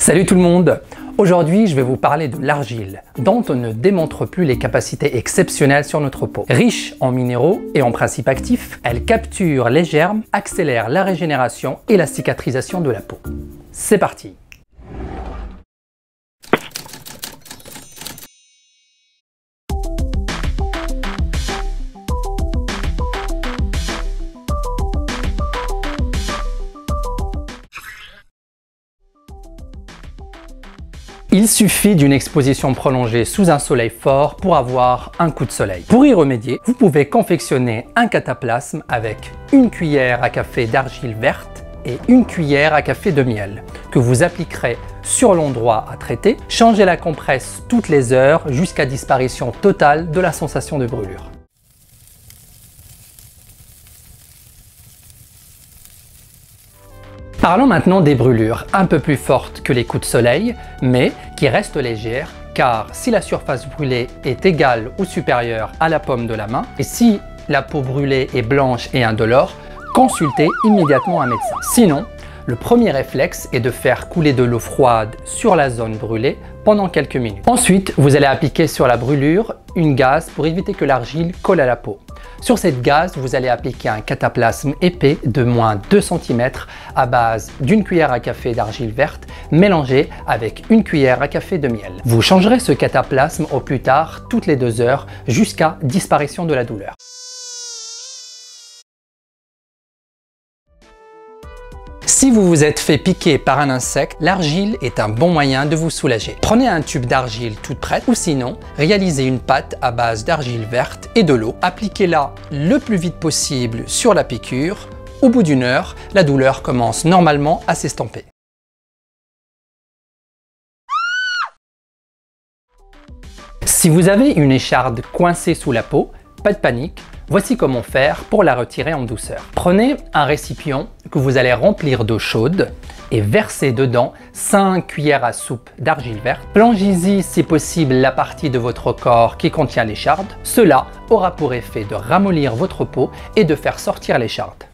Salut tout le monde! Aujourd'hui, je vais vous parler de l'argile, dont on ne démontre plus les capacités exceptionnelles sur notre peau. Riche en minéraux et en principes actifs, elle capture les germes, accélère la régénération et la cicatrisation de la peau. C'est parti! Il suffit d'une exposition prolongée sous un soleil fort pour avoir un coup de soleil. Pour y remédier, vous pouvez confectionner un cataplasme avec une cuillère à café d'argile verte et une cuillère à café de miel que vous appliquerez sur l'endroit à traiter. Changez la compresse toutes les heures jusqu'à disparition totale de la sensation de brûlure. Parlons maintenant des brûlures un peu plus fortes que les coups de soleil, mais qui restent légères, car si la surface brûlée est égale ou supérieure à la paume de la main, et si la peau brûlée est blanche et indolore, consultez immédiatement un médecin. Sinon, le premier réflexe est de faire couler de l'eau froide sur la zone brûlée pendant quelques minutes. Ensuite, vous allez appliquer sur la brûlure une gaze pour éviter que l'argile colle à la peau. Sur cette gaze, vous allez appliquer un cataplasme épais de moins 2 cm à base d'une cuillère à café d'argile verte mélangée avec une cuillère à café de miel. Vous changerez ce cataplasme au plus tard toutes les 2 heures jusqu'à disparition de la douleur. Si vous vous êtes fait piquer par un insecte, l'argile est un bon moyen de vous soulager. Prenez un tube d'argile toute prête ou sinon, réalisez une pâte à base d'argile verte et de l'eau. Appliquez-la le plus vite possible sur la piqûre. Au bout d'une heure, la douleur commence normalement à s'estomper. Si vous avez une écharde coincée sous la peau, pas de panique. Voici comment faire pour la retirer en douceur. Prenez un récipient que vous allez remplir d'eau chaude et versez dedans 5 cuillères à soupe d'argile verte. Plongez-y si possible la partie de votre corps qui contient l'écharde. Cela aura pour effet de ramollir votre peau et de faire sortir l'écharde.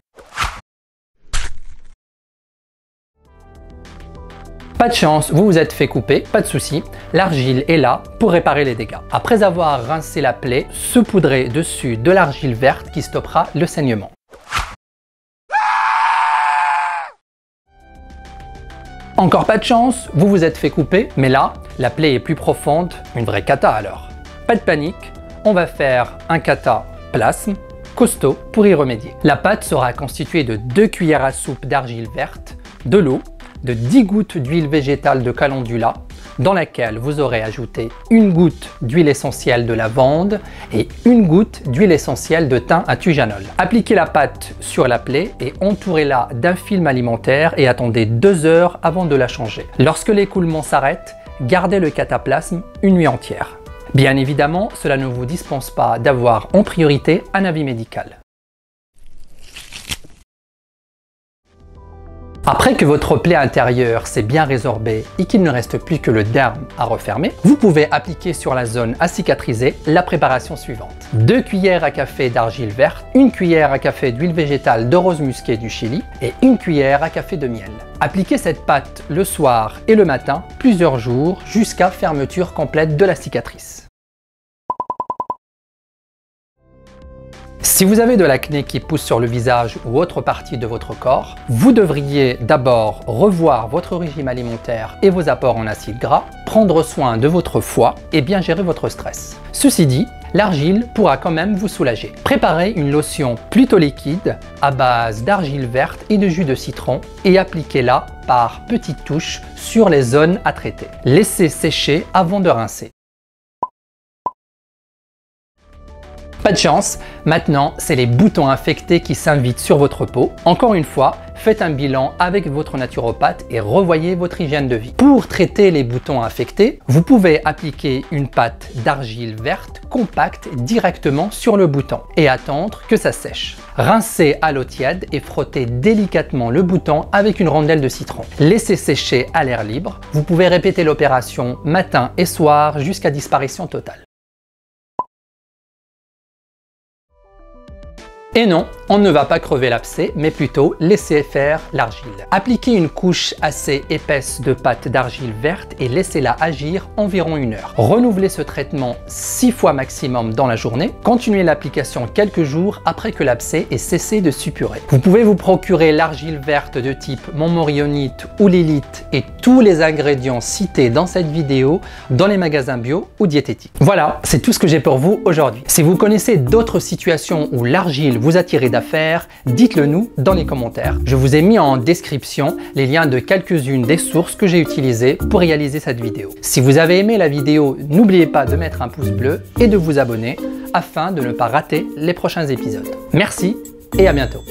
Pas de chance, vous vous êtes fait couper, pas de souci, l'argile est là pour réparer les dégâts. Après avoir rincé la plaie, saupoudrez dessus de l'argile verte qui stoppera le saignement. Encore pas de chance, vous vous êtes fait couper, mais là, la plaie est plus profonde, une vraie cata alors. Pas de panique, on va faire un cataplasme costaud pour y remédier. La pâte sera constituée de 2 cuillères à soupe d'argile verte, de l'eau, de 10 gouttes d'huile végétale de calendula dans laquelle vous aurez ajouté une goutte d'huile essentielle de lavande et une goutte d'huile essentielle de thym à tujanol. Appliquez la pâte sur la plaie et entourez-la d'un film alimentaire et attendez 2 heures avant de la changer. Lorsque l'écoulement s'arrête, gardez le cataplasme une nuit entière. Bien évidemment, cela ne vous dispense pas d'avoir en priorité un avis médical. Après que votre plaie intérieure s'est bien résorbée et qu'il ne reste plus que le derme à refermer, vous pouvez appliquer sur la zone à cicatriser la préparation suivante. 2 cuillères à café d'argile verte, 1 cuillère à café d'huile végétale de rose musquée du Chili et 1 cuillère à café de miel. Appliquez cette pâte le soir et le matin plusieurs jours jusqu'à fermeture complète de la cicatrice. Si vous avez de l'acné qui pousse sur le visage ou autre partie de votre corps, vous devriez d'abord revoir votre régime alimentaire et vos apports en acides gras, prendre soin de votre foie et bien gérer votre stress. Ceci dit, l'argile pourra quand même vous soulager. Préparez une lotion plutôt liquide à base d'argile verte et de jus de citron et appliquez-la par petites touches sur les zones à traiter. Laissez sécher avant de rincer. Pas de chance, maintenant c'est les boutons infectés qui s'invitent sur votre peau. Encore une fois, faites un bilan avec votre naturopathe et revoyez votre hygiène de vie. Pour traiter les boutons infectés, vous pouvez appliquer une pâte d'argile verte compacte directement sur le bouton et attendre que ça sèche. Rincez à l'eau tiède et frottez délicatement le bouton avec une rondelle de citron. Laissez sécher à l'air libre. Vous pouvez répéter l'opération matin et soir jusqu'à disparition totale. Et non, on ne va pas crever l'abcès, mais plutôt laisser faire l'argile. Appliquez une couche assez épaisse de pâte d'argile verte et laissez-la agir environ 1 heure. Renouvelez ce traitement 6 fois maximum dans la journée. Continuez l'application quelques jours après que l'abcès ait cessé de suppurer. Vous pouvez vous procurer l'argile verte de type montmorillonite ou lilith et tous les ingrédients cités dans cette vidéo dans les magasins bio ou diététiques. Voilà, c'est tout ce que j'ai pour vous aujourd'hui. Si vous connaissez d'autres situations où l'argile vous a tiré d'affaire, dites-le nous dans les commentaires. Je vous ai mis en description les liens de quelques-unes des sources que j'ai utilisées pour réaliser cette vidéo. Si vous avez aimé la vidéo, n'oubliez pas de mettre un pouce bleu et de vous abonner afin de ne pas rater les prochains épisodes. Merci et à bientôt.